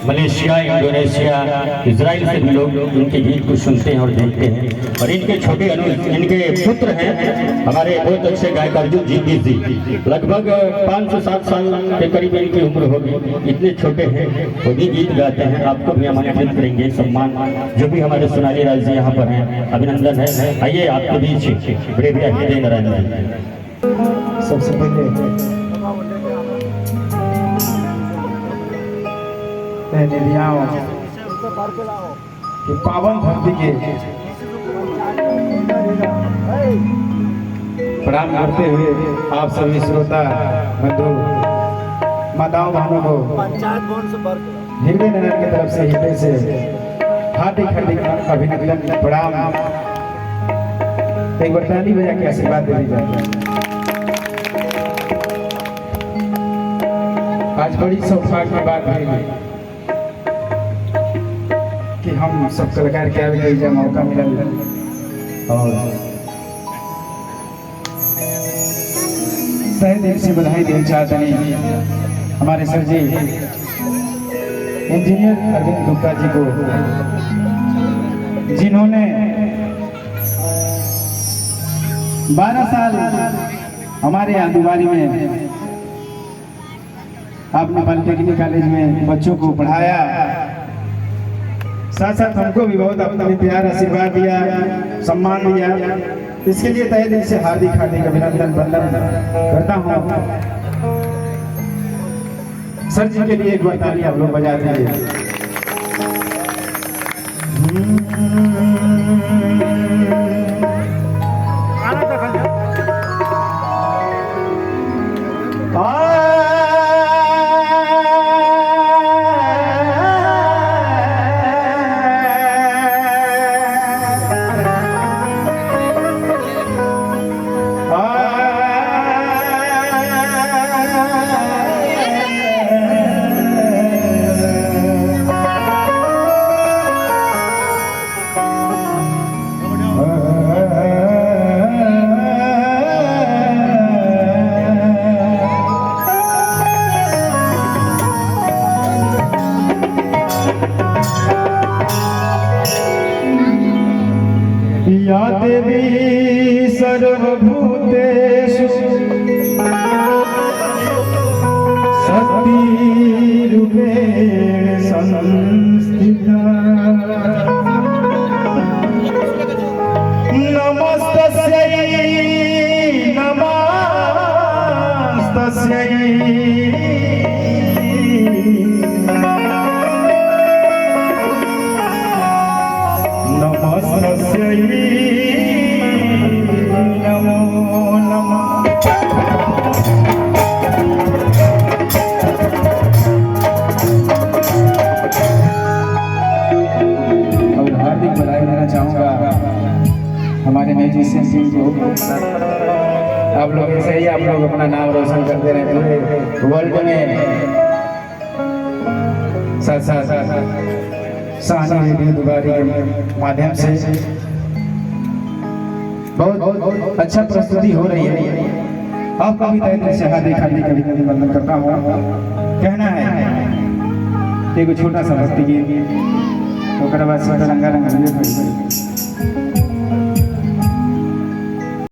Malaysia, Indonesia, Israel से भी लोग इनके गीत को सुनते हैं और देखते हैं। और इनके छोटे इनके पुत्र हैं हमारे बहुत अच्छे गायक अर्जुन जी जी, लगभग 5 से 7 साल के करीब इनकी उम्र होगी, इतने छोटे हैं, वो भी गीत गाते हैं। आपको भी आमंत्रित करेंगे, सम्मान जो भी हमारे सोनाली राज जी यहाँ पर हैं, अभिनंदन है। आइए आपके बीच बड़े भैया हृदय नारायण जी। सबसे पहले कि पावन धरती के प्रणाम करते हुए आप सभी श्रोता बंधु माताओं बहनों को हृदय नारायण की तरफ से हृदय से हार्दिक हार्दिक अभिनंदन प्रणाम। एक बार ताली बजा के आशीर्वाद दे दीजिए। आज बड़ी सौभाग्य की बात है कि हम सब कलाकार के आगे जब मौका मिला और तहे दिल से बधाई देना चाहते हैं हमारे सर जी इंजीनियर अरविंद गुप्ता जी को, जिन्होंने 12 साल हमारे आदिवासी में आपने पॉलिटेक्निक कॉलेज में बच्चों को पढ़ाया, साथ साथ हमको भी बहुत अपना प्यार आशीर्वाद दिया, सम्मान दिया। इसके लिए तहे दिल से हार्दिक हार्दिक अभिनंदन वंदन करता हूँ। सर जी के लिए एक बार ताली आप लोग बजा दीजिए। या देवी सर्वभूतेषु शक्तिरूपेण संस्थिता नमस्तस्यै नमस्तस्यै नमस्तस्यै नमो नमः। और हार्दिक बधाई देना चाहूँगा हमारे म्यूजिशियन टीम को। आप लोग ऐसे ही आप लोग अपना नाम रोशन करते रहे पूरे वर्ल्ड में, साथ साथ साहनी रेडियो दुबारी के माध्यम से बहुत अच्छा प्रस्तुति हो रही है। आपका भी तहे दिल से हार्दिक हार्दिक अभिनंदन करता हूँ। कहना है एक छोटा सा भक्ति गीत, तो बाद से रंगा रंगा